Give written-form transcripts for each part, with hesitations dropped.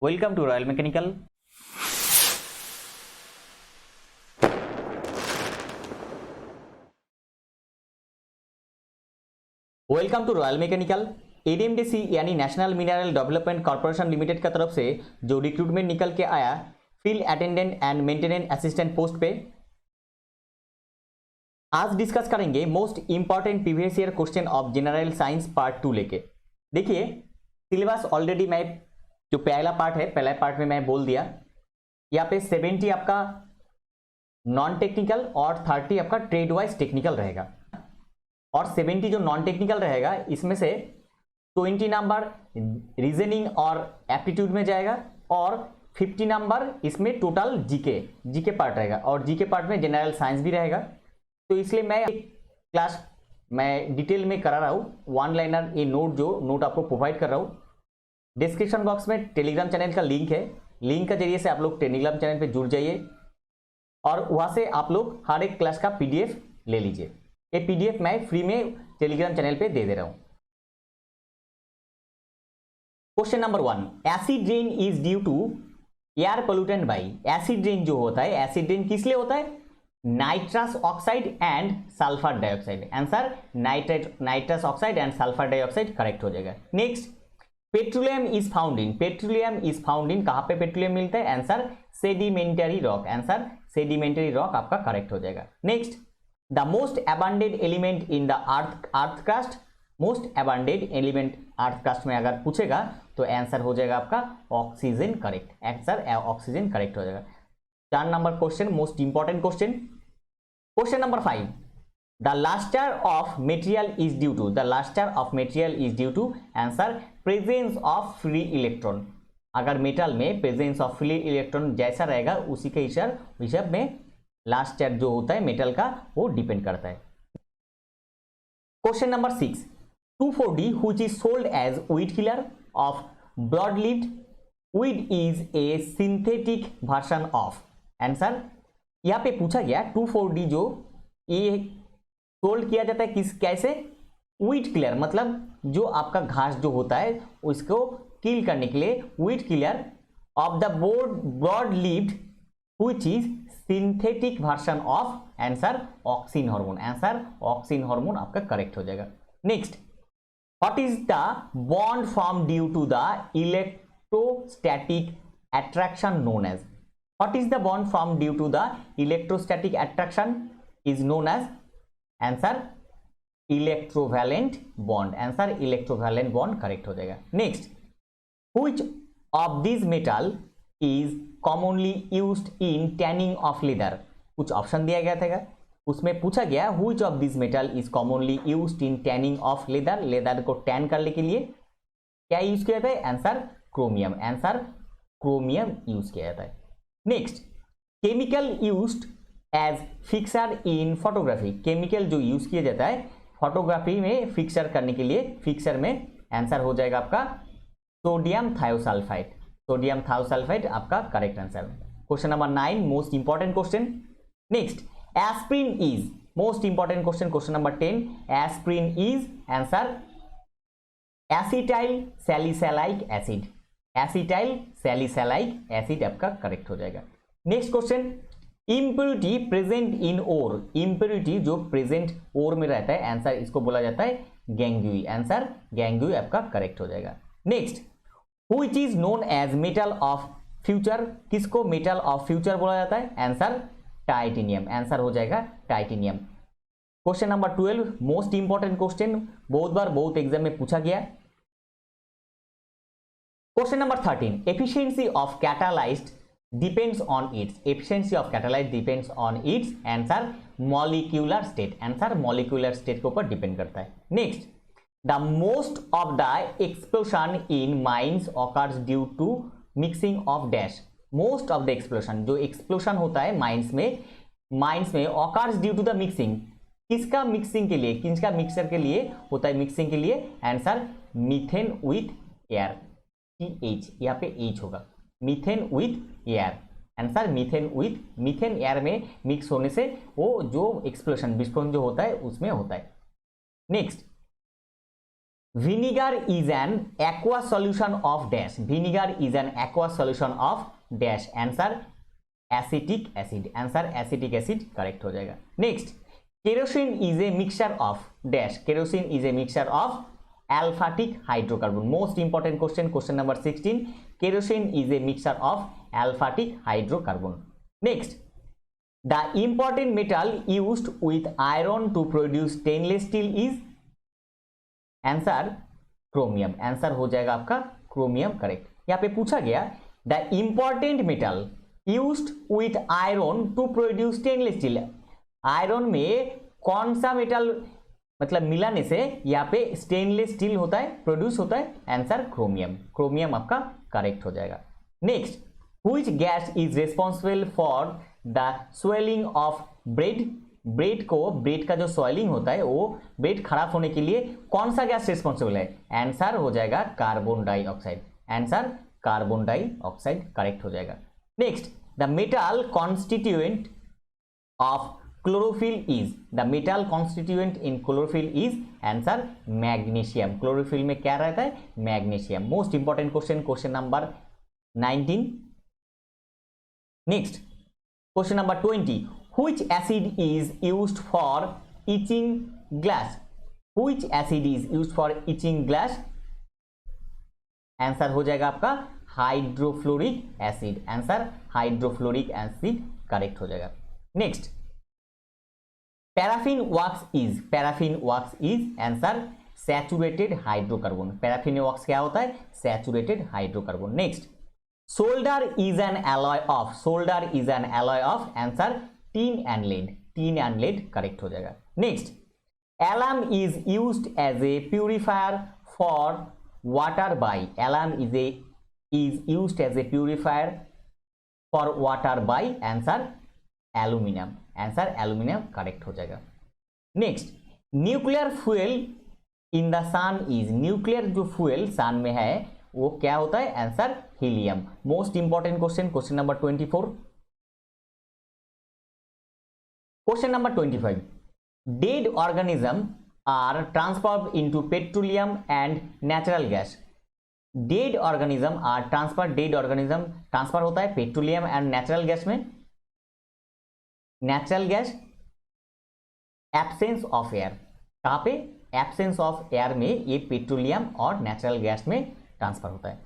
Welcome to Royal Mechanical. Welcome to Royal Mechanical. NMDC यानी National Mineral Development Corporation Limited का तरफ से जो रिक्रूटमेंट निकल के आया field attendant and maintenance assistant post पे, आज डिस्कस करेंगे most important previous year question of general science part 2 लेके। देखिए सिलेबस ऑलरेडी मैं जो पहला पार्ट में मैं बोल दिया, यहाँ पे 70 आपका नॉन टेक्निकल और 30 आपका ट्रेड वाइज टेक्निकल रहेगा। और 70 जो नॉन टेक्निकल रहेगा इसमें से 20 नंबर रीजनिंग और एप्टीट्यूड में जाएगा और 50 नंबर इसमें टोटल जीके पार्ट रहेगा और जीके पार्ट में जनरल साइंस भी रहेगा। तो इसलिए मैं क्लास मैं डिटेल में करा रहा हूँ, वन लाइनर ये नोट आपको प्रोवाइड कर रहा हूँ। डिस्क्रिप्शन बॉक्स में टेलीग्राम चैनल का लिंक है, लिंक के जरिए से आप लोग टेलीग्राम चैनल पे जुड़ जाइए और वहां से आप लोग हर एक क्लास का पीडीएफ ले लीजिए। ये पीडीएफ मैं फ्री में टेलीग्राम चैनल पे दे रहा हूं। Question number 1, acid rain is due to air pollutant by. Acid rain जो होता है, एसिड रेन किस लिए होता है? Nitrous oxide and sulphur dioxide. Answer nitrous oxide and sulphur dioxide correct हो जाएगा। Next, petroleum is found in कहां पे पेट्रोलियम मिलता है? Answer sedimentary rock. Answer sedimentary rock आपका करेक्ट हो जाएगा। Next, the most abundant element in the earth crust. Most abundant element earth crust में अगर पूछेगा तो आंसर हो जाएगा आपका oxygen correct. Answer oxygen correct हो जाएगा। 4 number question most important question. Question number 5, the lustre of material is due to. The lustre of material is due to answer presence of free electron. अगर metal में presence of free electron जैसा रहेगा उसी के हिसाब में Lester जो होता है मेटल का वो डिपेंड करता है। Question number 6, 2,4-D which is sold as weed killer of broad-leaved weed is a synthetic version of। Answer यहाँ पे पूछा गया 2,4-D जो ये सोल्ड किया जाता है कैसे? वीड किलर मतलब जो आपका घास जो होता है उसको किल करने के लिए weed killer of the broad leaved which is synthetic version of answer auxin hormone. Answer auxin hormone आपका करेक्ट हो जाएगा। Next, what is the bond form due to the electrostatic attraction known as. What is the bond form due to the electrostatic attraction is known as answer electrovalent bond. Answer electrovalent bond correct हो जाएगा। Next, which of this metal is commonly used in tanning of leather. कुछ option दिया गया था, उसमें पूछा गया which of this metal is commonly used in tanning of leather. Leather को टैन करने के लिए क्या यूज किया जाता है? Answer chromium. Answer chromium use किया जाता है। Next, chemical used as fixer in photography. Chemical जो यूज किया जाता है फोटोग्राफी में फिक्सर करने के लिए, फिक्सर में आंसर हो जाएगा आपका सोडियम थायोसल्फाइड। सोडियम थायोसल्फाइड आपका correct answer. Question number 9 most important question. Next, aspirin is most important question. Question number 10, aspirin is answer acetyl salicylic acid. Acetyl salicylic acid आपका करेक्ट हो जाएगा। Next question, impurity present in ore. Impurity जो present ore में रहता है answer इसको बोला जाता है गैंग्यूई। आंसर गैंग्यूई आपका करेक्ट हो जाएगा। Next, which is known as metal of future. किसको मेटल ऑफ फ्यूचर बोला जाता है? Answer titanium. आंसर हो जाएगा titanium. Question number 12 most important question, बहुत बार बहुत एग्जाम में पूछा गया। Question number 13, efficiency of catalysed depends on its efficiency of catalyst depends on its answer molecular state। answer molecular state के ऊपर डिपेंड करता है। Next, the most of the explosion in mines occurs due to mixing of dash। most of the explosion जो explosion होता है mines में occurs due to the mixing। किसका mixing के लिए, किसका मिक्सर के लिए होता है मिक्सिंग के लिए? Answer methane with air. TH यहाँ पे H होगा, methane with air. Answer methane air में मिक्स होने से वो जो एक्सप्लोशन विस्फोटन जो होता है उसमें होता है। Next, vinegar is an aqua solution of dash, vinegar is an aqua solution of dash, answer acetic acid, answer acetic acid correct हो जाएगा। Next, kerosene is a mixture of dash, kerosene is a mixture of aliphatic hydrocarbon, most important question, question number 16, kerosene is a mixture of aliphatic hydrocarbon. Next, the important metal used with iron to produce stainless steel is, answer chromium, answer हो जाएगा आपका chromium correct. यहाँ पे पूछा गया the important metal used with iron to produce stainless steel, iron में कौन सा मेटल मतलब मिलाने से यहाँ पे स्टेनलेस स्टील होता है, प्रोड्यूस होता है, आंसर क्रोमियम, क्रोमियम आपका करेक्ट हो जाएगा। Next, which gas is responsible for the swelling of bread, bread को, ब्रेड का जो स्वेलिंग होता है वो ब्रेड खराब होने के लिए कौन सा गैस रिस्पॉन्सिबल है, आंसर हो जाएगा carbon dioxide, answer carbon dioxide correct हो जाएगा। Next, the metal constituent of chlorophyll is, the metal constituent in chlorophyll is, answer magnesium, chlorophyll में क्या रहता है, magnesium, most important question, question number 19। Next, question number 20, which acid is used for etching glass, which acid is used for etching glass, answer हो जाएगा आपका hydrofluoric acid, answer hydrofluoric acid correct हो जाएगा। Next, paraffin wax is, paraffin wax is, answer saturated hydrocarbon, paraffin wax क्या होता है, saturated hydrocarbon. Next, solder is an alloy of, solder is an alloy of, answer tin and lead, tin and lead correct हो जाएगा। Next, alum is used as a purifier for water by, alum is used as a purifier for water by, answer aluminium, answer aluminium correct हो जाएगा। Next, nuclear fuel in the sun is, nuclear जो fuel sun में है वो क्या होता है, answer helium, most important question, question number 24। Question number 25, dead organism are transformed into petroleum and natural gas, dead organism are transfer, dead organism transfer होता है petroleum and natural gas में, natural gas absence of air, कहां पे, absence of air में ये petroleum और natural gas में transfer होता है।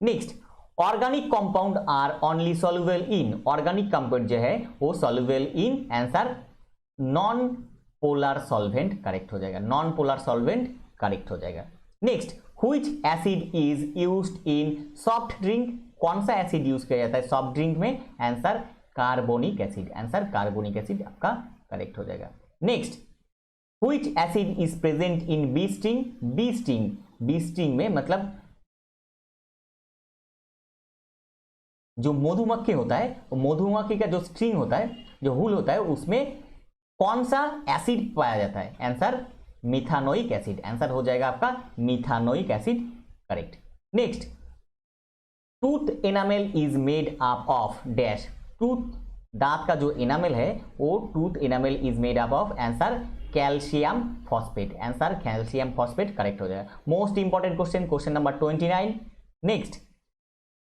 Next, organic compound are only soluble in, organic compound जो है वो soluble in, answer non polar solvent correct हो जाएगा, नॉन पोलर सॉल्वेंट करेक्ट हो जाएगा। Next, which acid is used in soft drink, कौन सा एसिड यूज किया जाता है सॉफ्ट ड्रिंक में, answer carbonic acid, answer carbonic acid आपका करेक्ट हो जाएगा। Next, which acid is present in bee sting, bee sting, bee sting में मतलब जो मधुमक्खी होता है, मधुमक्खी का जो स्ट्रिंग होता है, जो हुल होता है, उसमें कौन सा एसिड पाया जाता है, आंसर मिथानोइक एसिड, आंसर हो जाएगा आपका methanoic acid correct. Next, tooth enamel is made up of dash, tooth दांत का जो एनामेल है वो tooth enamel is made up of, answer calcium phosphate, answer calcium phosphate correct हो जाएगा। Most important question, question number 29। Next,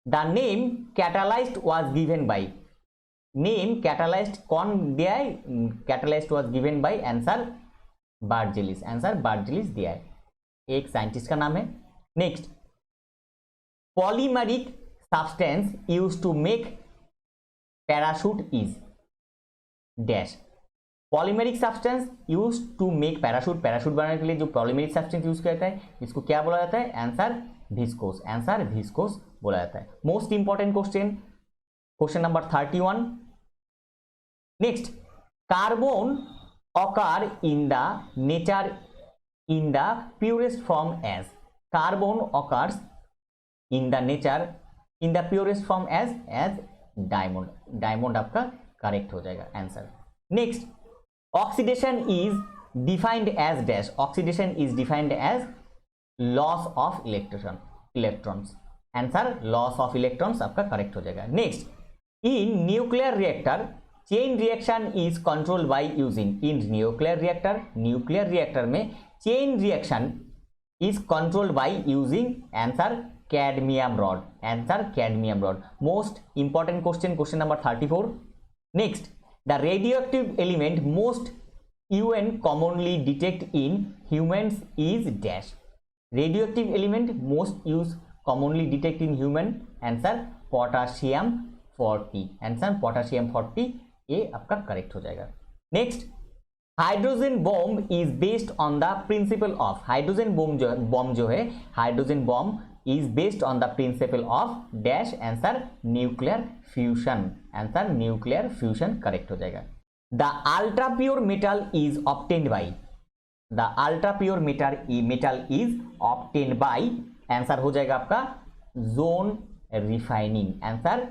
the name catalysed was given by, name catalysed कौन दिया है, catalysed was given by, answer Berzelius, answer Berzelius दिया है, एक scientist का नाम है। Next, polymeric substance used to make parachute is dash, polymeric substance used to make parachute, parachute बनाने के लिए जो पॉलीमेरिक सब्सटेंस यूज किया जाता है इसको क्या बोला जाता है, आंसर विस्कोस, आंसर विस्कोस बोला जाता है। Most important question, question number 31। Next, carbon occur in the nature in the purest form as, carbon occurs in the nature in the purest form as diamond, diamond आपका correct हो जाएगा answer. Next, oxidation is defined as dash, oxidation is defined as loss of electrons, answer loss of electrons आपका correct हो जाएगा। Next, in nuclear reactor chain reaction is control by using, in nuclear reactor, nuclear reactor में chain reaction is controlled by using answer cadmium rod. Answer cadmium rod. Most important question, question number 34. Next, the radioactive element most UN commonly detect in humans is dash. Radioactive element most used commonly detect in human. Answer potassium 40. Answer potassium 40 ये आपका correct हो जाएगा. Next, hydrogen bomb is based on the principle of. Hydrogen bomb जो है hydrogen bomb is based on the principle of dash. Answer nuclear fusion. Answer nuclear fusion correct हो जाएगा. The ultra pure metal is obtained by. The ultra pure metal is obtained by. Answer हो जाएगा आपका zone refining. Answer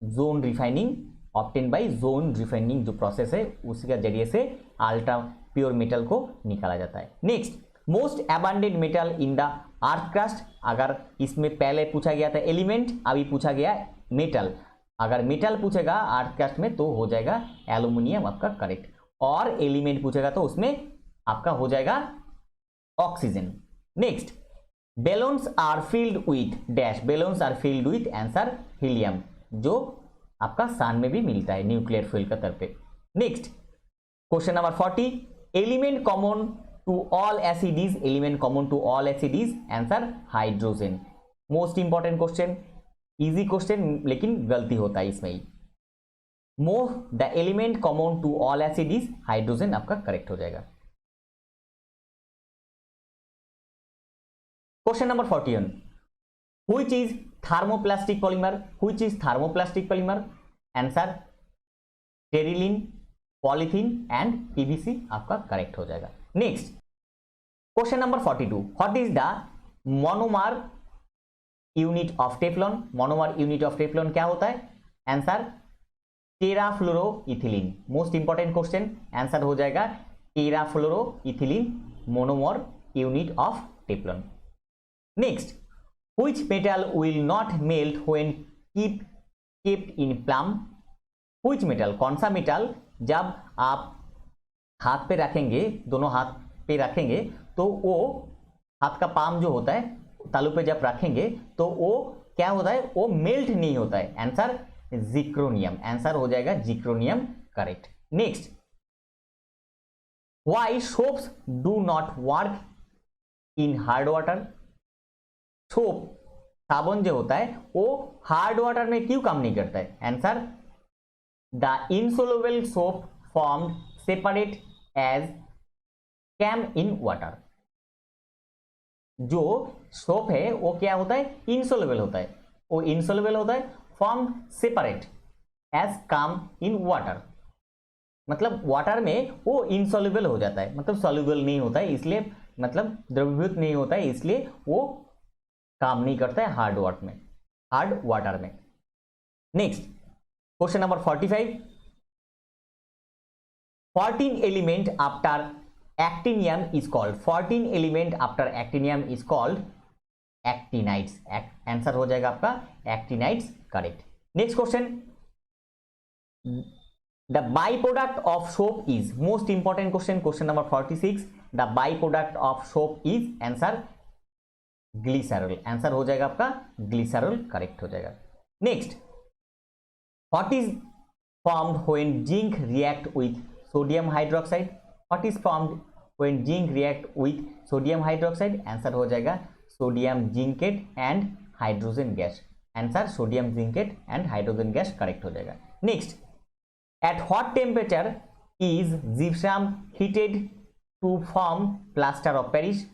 zone refining. Obtain by zone refining जो process है उसी के जरिए से अल्ट्रा प्योर मेटल को निकाला जाता है. Next, most abundant metal in the earth crust. अगर इसमें पहले पूछा गया था एलिमेंट, अभी पूछा गया मेटल. अगर मेटल पूछेगा अर्थ क्रस्ट में तो हो जाएगा एल्यूमिनियम आपका करेक्ट, और एलिमेंट पूछेगा तो उसमें आपका हो जाएगा oxygen. Next, balloons are filled with dash. Balloons are filled with. Answer helium, जो आपका सन में भी मिलता है न्यूक्लियर फ्यूल का तरफ पे. Next, question number 40. Element common to all acids. Element common to all acids. Answer hydrogen. Most important question, easy question लेकिन गलती होता है इसमें ही. The element common to all acids hydrogen आपका करेक्ट हो जाएगा. Question number 41. Which is thermoplastic polymer? Which is thermoplastic polymer? Answer Terylene, polythene and PVC आपका करेक्ट हो जाएगा. Next, question number 42. What is the monomer unit of Teflon? Monomer unit of Teflon क्या होता है? Answer tetrafluoroethylene. Most important question. Answer हो जाएगा tetrafluoroethylene monomer unit of Teflon. Next, which metal will not melt when kept in palm? which metal, कौन सा metal जब आप हाथ पे रखेंगे, दोनों हाथ पे रखेंगे तो वो हाथ का पाम जो होता है तालू पे जब रखेंगे तो वो क्या होता है? वो मेल्ट नहीं होता है. Answer zirconium. आंसर हो जाएगा zirconium correct. Next, why soaps do not work in hard water? Soap, साबुन जो होता है वो हार्ड वाटर में क्यों काम नहीं करता है? Answer the insoluble soap formed separate as scum in water. जो सोप है वो क्या होता है? इनसोल्युबल होता है. वो इनसोल्युबल होता है, फॉर्म्ड सेपरेट एज काम इन वाटर. मतलब वाटर में वो इनसोल्युबल हो जाता है, मतलब सॉल्युबल नहीं होता है, इसलिए मतलब द्रवीभूत नहीं होता है, इसलिए वो काम नहीं करता है हार्ड वाटर में. Next, question number 45. 14 element after actinium is called. 14 element after actinium is called actinides. Answer हो जाएगा आपका actinides correct. Next question, the by product of soap is. Most important question, question number 46. The by product of soap is. Answer glycerol. Answer हो जाएगा आपका glycerol correct हो जाएगा. Next, what is formed when zinc react with sodium hydroxide? What is formed when zinc react with sodium hydroxide? Answer हो जाएगा sodium zincate and hydrogen gas. Answer sodium zincate and hydrogen gas correct हो जाएगा. Next, at what temperature is gypsum heated to form plaster of Paris?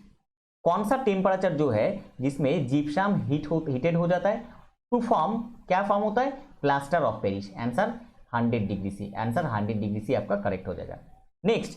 कौन सा temperature जो है जिसमें gypsum heated हो जाता है टू फॉर्म, क्या फॉर्म होता है? Plaster of Paris. Answer 100 degree C. Answer 100 degree C आपका करेक्ट हो जाएगा. Next,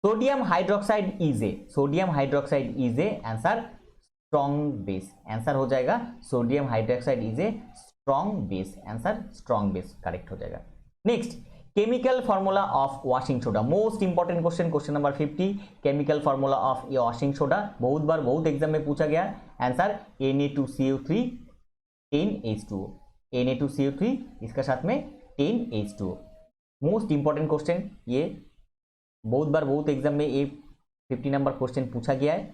sodium hydroxide is a. Sodium hydroxide is a. Answer strong base. Answer हो जाएगा sodium hydroxide is a strong base. Answer strong base correct हो जाएगा. Next, chemical formula of washing soda. Most important question, question number 50. Chemical formula of washing soda बहुत बार बहुत exam में पूछा गया. Answer Na2CO3 10H2O. Na2CO3 इसका साथ में 10H2O. मोस्ट इंपॉर्टेंट क्वेश्चन, ये बहुत बार बहुत एग्जाम में ये 50 नंबर क्वेश्चन पूछा गया है.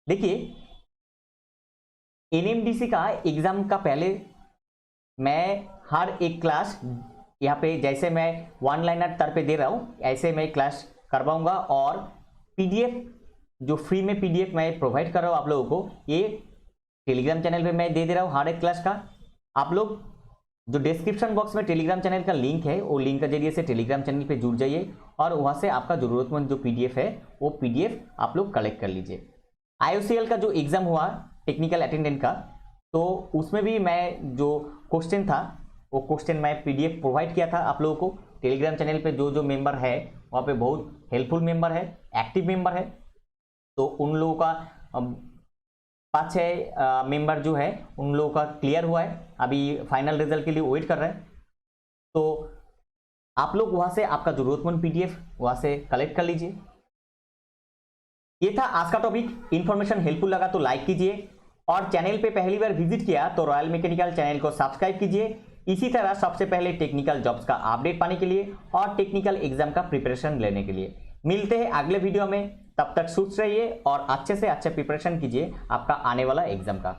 देखिए एनएमडीसी का एग्जाम का पहले मैं हर एक क्लास यहाँ पे जैसे मैं वन लाइनर तर पे दे रहा हूँ ऐसे मैं क्लास करवाऊंगा, और पीडीएफ जो फ्री में पीडीएफ मैं प्रोवाइड कर रहा हूँ आप लोगों को, ये टेलीग्राम चैनल पे मैं दे रहा हूँ हर एक क्लास का। आप लोग जो डिस्क्रिप्शन बॉक्स में टेलीग्राम चैनल का लिंक है, वो लिंक के जरिए से टेलीग्राम चैनल पे जुड़ जाइए और वहाँ से आपका ज़रूरतमंद जो पीडीएफ है वो पीडीएफ आप लोग कलेक्ट कर लीजिए। IOCL का जो एग्ज़ाम हुआ टेक्निकल अटेंडेंट का, तो उसमें भी मैं जो क्वेश्चन था वो क्वेश्चन मैं पीडीएफ प्रोवाइड किया था आप लोगों को। टेलीग्राम चैनल पे जो मेंबर है वहाँ पे बहुत हेल्पफुल मेंबर है, एक्टिव मेंबर है, तो उन लोगों का 5-6 मेंबर जो है उन लोगों का क्लियर हुआ है, अभी फाइनल रिजल्ट के लिए वेट कर रहे हैं। तो आप लोग वहाँ से आपका ज़रूरतमंद पीडीएफ वहाँ से कलेक्ट कर लीजिए। ये था आज का टॉपिक। इन्फॉर्मेशन हेल्पफुल लगा तो लाइक कीजिए, और चैनल पे पहली बार विजिट किया तो रॉयल मैकेनिकल चैनल को सब्सक्राइब कीजिए। इसी तरह सबसे पहले टेक्निकल जॉब्स का अपडेट पाने के लिए और टेक्निकल एग्जाम का प्रिपरेशन लेने के लिए। मिलते हैं अगले वीडियो में, तब तक सुस्त रहिए और अच्छे से अच्छे प्रिपरेशन कीजिए आपका आने वाला एग्जाम का।